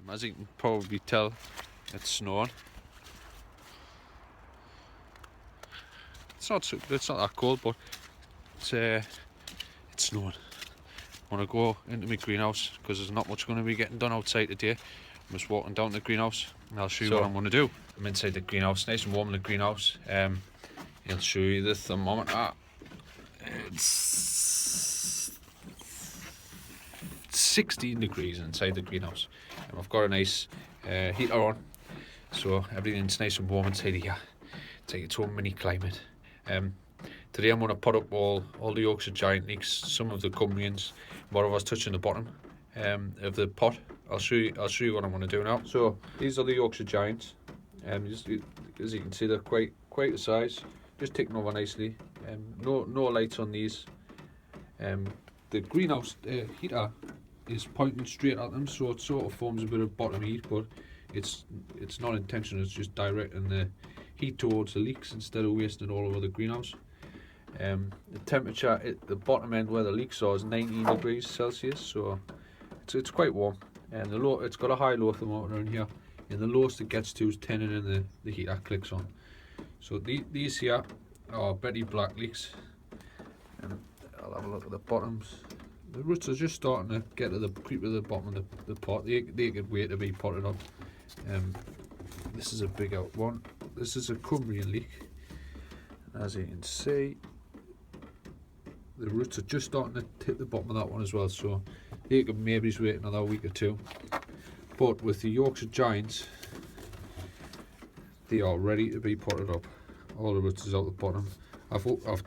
As you can probably tell, it's snowing. It's not that cold, but it's snowing. I want to go into my greenhouse because there's not much going to be getting done outside today. I'm just walking down to the greenhouse and I'll show you what I'm going to do. I'm inside the greenhouse, nice and warm in the greenhouse. I'll show you the thermometer. It's 16 degrees inside the greenhouse. I've got a nice heater on, so everything's nice and warm inside here. It's like its own mini climate. Today I'm going to pot up all the Yorkshire Giant leeks, some of the Cumbrians, more of us touching the bottom of the pot. I'll show you what I'm going to do now. So these are the Yorkshire Giants. As you can see, they're quite a size. Just taking over nicely. No lights on these. The greenhouse heater is pointing straight at them, so it sort of forms a bit of bottom heat, but it's not intentional. It's just directing the heat towards the leeks instead of wasting it all over the greenhouse. The temperature at the bottom end where the leeks are is 19 degrees Celsius, so it's quite warm. And it's got a high-low thermometer in here, and the lowest it gets to is 10, and then the heater clicks on. So these here are Betty Black leeks, and I'll have a look at the bottoms. The roots are just starting to get to the creep of the bottom of the pot. They could wait to be potted up. This is a bigger one. This is a Cumbrian leek. As you can see, the roots are just starting to hit the bottom of that one as well, so they could maybe wait another week or two. But with the Yorkshire Giants, they are ready to be potted up. All the roots is out the bottom. I've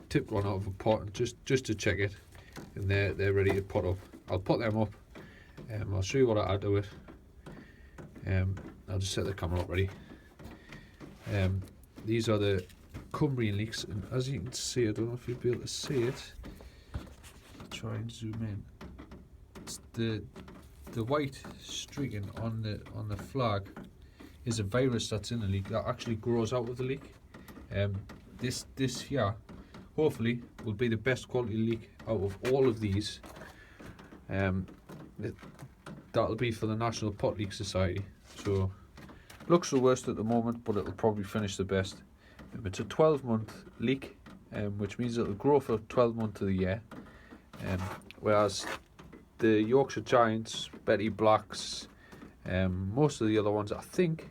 tipped one out of a pot just to check it, and they're ready to pot up. I'll pot them up. I'll show you what I add to it. I'll just set the camera up ready. These are the Cumbrian leeks, and as you can see, I don't know if you'll be able to see it. I'll try and zoom in. It's the white streaking on the flag is a virus that's in the leek that actually grows out of the leek. This here hopefully will be the best quality leek out of all of these. That'll be for the National Pot Leek Society. So looks the worst at the moment, but it'll probably finish the best. It's a 12-month leek, which means it'll grow for 12 months of the year. Whereas the Yorkshire Giants, Betty Blacks, most of the other ones, I think,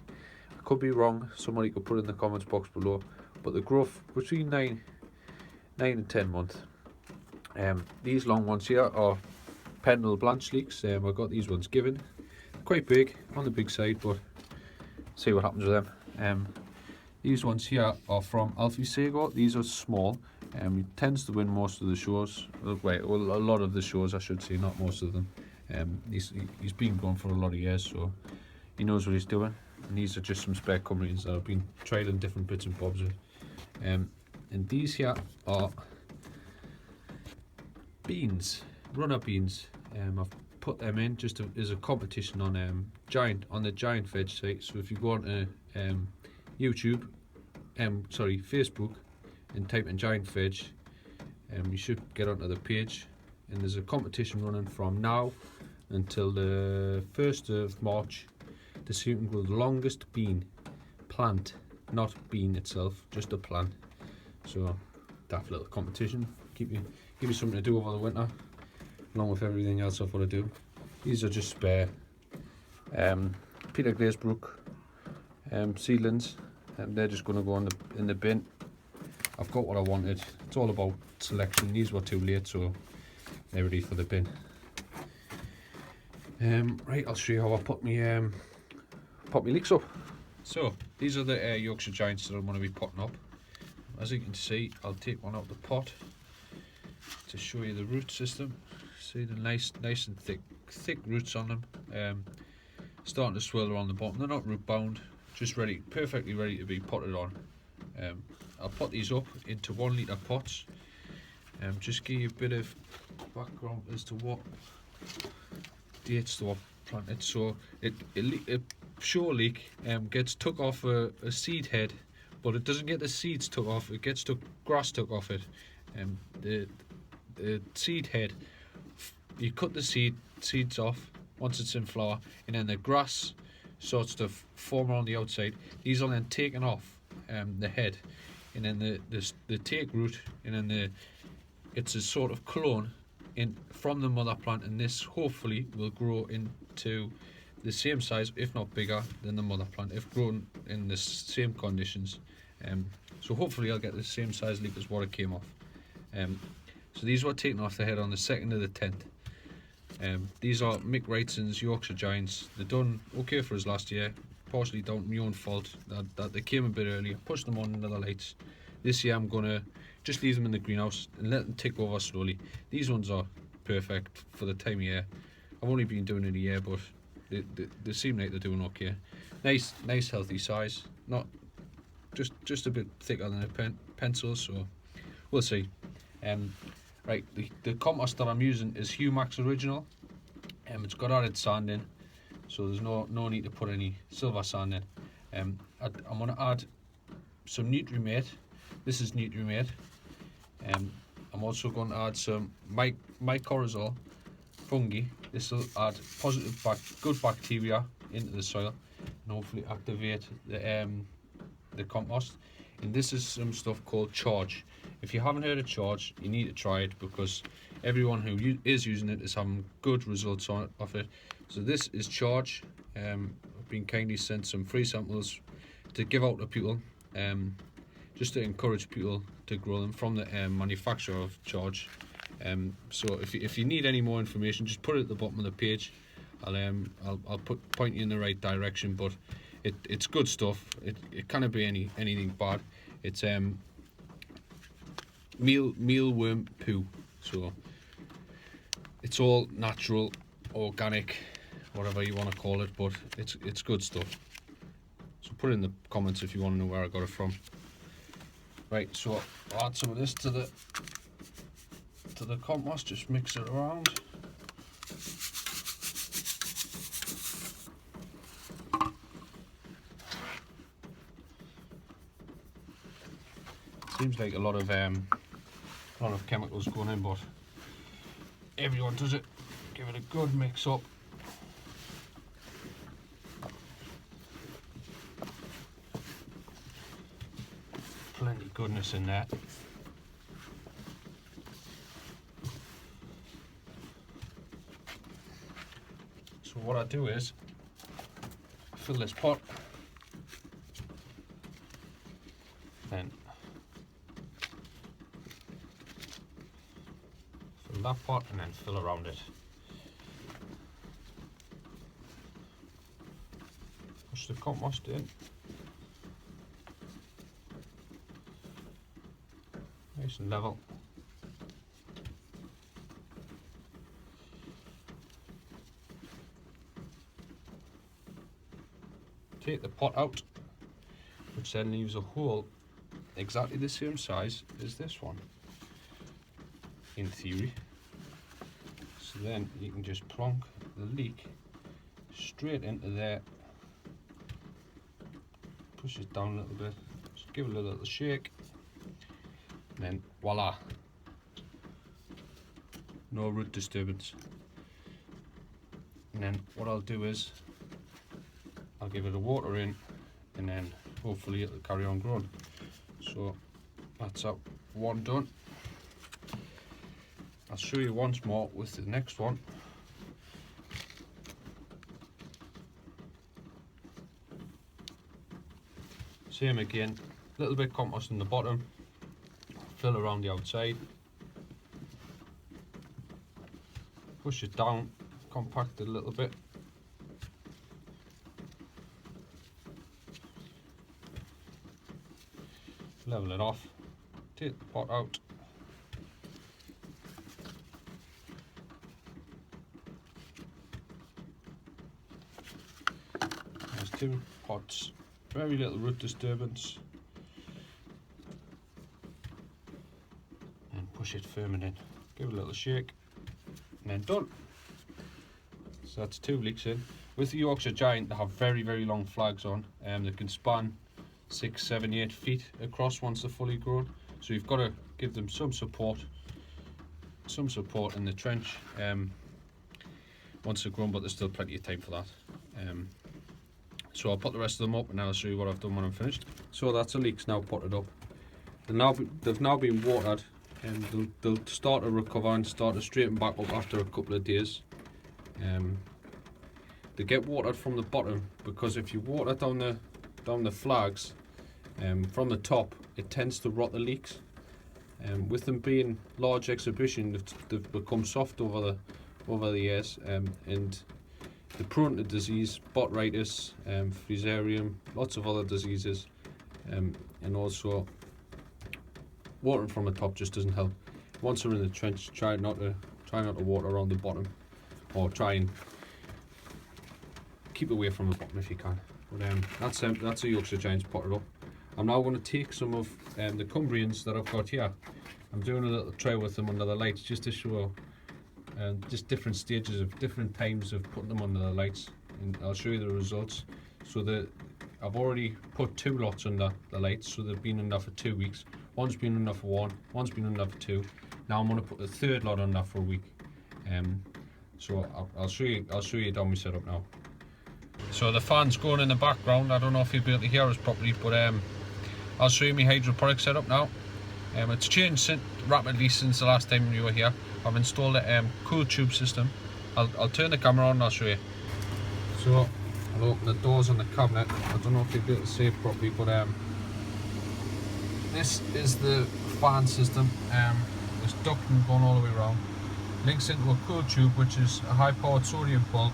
I could be wrong, somebody could put in the comments box below, but they grow between 9 and 10 months. These long ones here are Pendle Blanche leeks. I got these ones given. Quite big, on the big side, but see what happens with them. These ones here are from Alfie Sago. These are small. He tends to win most of the shows. Well, a lot of the shows, I should say, not most of them. He's been going for a lot of years, so he knows what he's doing. And these are just some spare Cumbrians that I've been trialing different bits and bobs with. And these here are beans, runner beans. I've put them in just as a competition on the Giant Veg site. So if you go onto YouTube, Facebook, and type in Giant Veg, you should get onto the page. And there's a competition running from now until the 1st of March to see who can grow the longest bean plant, not bean itself, just a plant. So daft little competition. Give you something to do over the winter, along with everything else I've got to do. These are just spare Peter Glazebrook seedlings, and they're just going to go in the bin. I've got what I wanted. It's all about selection. These were too late, so they're ready for the bin. Right, I'll show you how I put my leeks up. So these are the Yorkshire Giants that I'm going to be potting up. As you can see, I'll take one out of the pot to show you the root system. See the nice and thick roots on them. Starting to swirl around the bottom. They're not root bound, just perfectly ready to be potted on. I'll pot these up into 1 litre pots. Just give you a bit of background as to what dates to what planted. So a sure leek gets took off a seed head, but it doesn't get the seeds took off. It gets grass took off it. The seed head, you cut the seeds off, once it's in flower, and then the grass starts to form around the outside. These are then taken off the head, and then the take root, and then it's a sort of clone from the mother plant, and this hopefully will grow into the same size, if not bigger, than the mother plant if grown in the same conditions. So hopefully I'll get the same size leek as what it came off. So these were taken off the head on the 2nd of the 10th. These are Mick Wrightson's Yorkshire Giants. They're done okay for us last year, partially down to my own fault that they came a bit earlier, pushed them on under the lights. This year I'm going to just leave them in the greenhouse and let them tick over slowly. These ones are perfect for the time of year. I've only been doing it a year, but they seem like they're doing okay. Nice healthy size, not just a bit thicker than a pencil, so we'll see. Right, the compost that I'm using is Humax Original. It's got added sand in, so there's no need to put any silver sand in. I'm going to add some Nutrimate. This is Nutrimate. I'm also going to add some mycorrhizal fungi. This will add good bacteria into the soil and hopefully activate the compost. And this is some stuff called Charge. If you haven't heard of Charge, you need to try it, because everyone who is using it is having good results of it. So this is Charge. I've been kindly sent some free samples to give out to people, just to encourage people to grow them from the manufacturer of Charge. So if you need any more information, just put it at the bottom of the page. I'll point you in the right direction. But it's good stuff. It can't be anything bad. It's mealworm poo, so it's all natural, organic, whatever you want to call it, but it's good stuff. So put it in the comments if you want to know where I got it from. Right, so I'll add some of this to the compost, just mix it around. Seems like a lot of chemicals going in, but everyone does it. Give it a good mix up. Plenty of goodness in there. So what I do is fill this pot, then fill that pot, and then fill around it. Push the compost in. Nice and level. Take the pot out, which then leaves a hole exactly the same size as this one, in theory. So then you can just plonk the leek straight into there, push it down a little bit, just give it a little shake, and then voila, no root disturbance. And then what I'll do is I'll give it a water in, and then hopefully it'll carry on growing. So that's that one done. I'll show you once more with the next one. Same again, a little bit compost in the bottom, fill around the outside, push it down, compact it a little bit. Level it off, take the pot out. There's 2 pots, very little root disturbance. And push it firming in, give it a little shake, and then done. So that's 2 leeks in. With the Yorkshire Giant, they have very, very long flags on, they can span 6, 7, 8 feet across once they're fully grown. So you've got to give them some support in the trench. once they're grown, but there's still plenty of time for that. So I'll put the rest of them up and then I'll show you what I've done when I'm finished. So that's the leeks now potted up. They've now been watered, and they'll start to recover and start to straighten back up after a couple of days. They get watered from the bottom because if you water down the flags from the top, it tends to rot the leeks. With them being large exhibition, they've become soft over the years, and they're prone to disease, botrytis, fusarium, lots of other diseases, and also watering from the top just doesn't help. Once they're in the trench, try not to water around the bottom, or try and keep away from the bottom if you can. But that's the Yorkshire Giants potted up. I'm now going to take some of the Cumbrians that I've got here. I'm doing a little tray with them under the lights just to show just different stages of different times of putting them under the lights, and I'll show you the results. So I've already put 2 lots under the lights, so they've been under for 2 weeks. One's been under for 1, one's been under for 2. Now I'm going to put the 3rd lot under for a week. So I'll show you down my setup now. So the fan's going in the background. I don't know if you'll be able to hear us properly, but I'll show you my hydroponic setup now. It's changed rapidly since the last time you were here. I've installed a cool tube system. I'll turn the camera on and I'll show you. So I'll open the doors on the cabinet. I don't know if you'll be able to see it properly, but this is the fan system. There's ducting going all the way around. Links into a cool tube, which is a high-powered sodium bulb.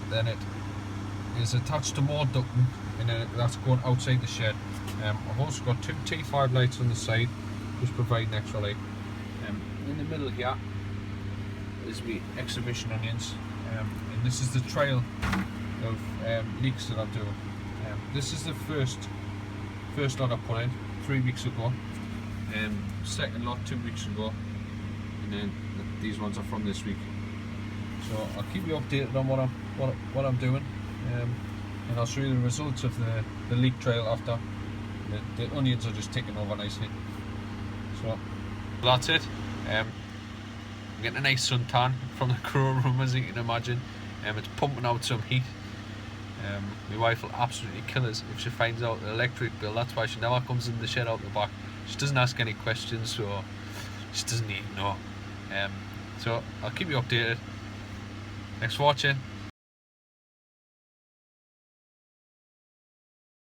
Then it is attached to more ducting, and then that's going outside the shed. I've also got 2 T5 lights on the side, just providing extra light. In the middle here is my exhibition onions, and this is the trail of leeks that I'm doing. This is the first lot I put in 3 weeks ago, second lot 2 weeks ago, and then these ones are from this week. So I'll keep you updated on what I'm doing, and I'll show you the results of the leek trail after. The onions are just taking over nicely. So that's it. I'm getting a nice suntan from the grow room, as you can imagine. It's pumping out some heat. My wife will absolutely kill us if she finds out the electric bill. That's why she never comes in the shed out the back. She doesn't ask any questions, so she doesn't need to know. So I'll keep you updated. Thanks for watching.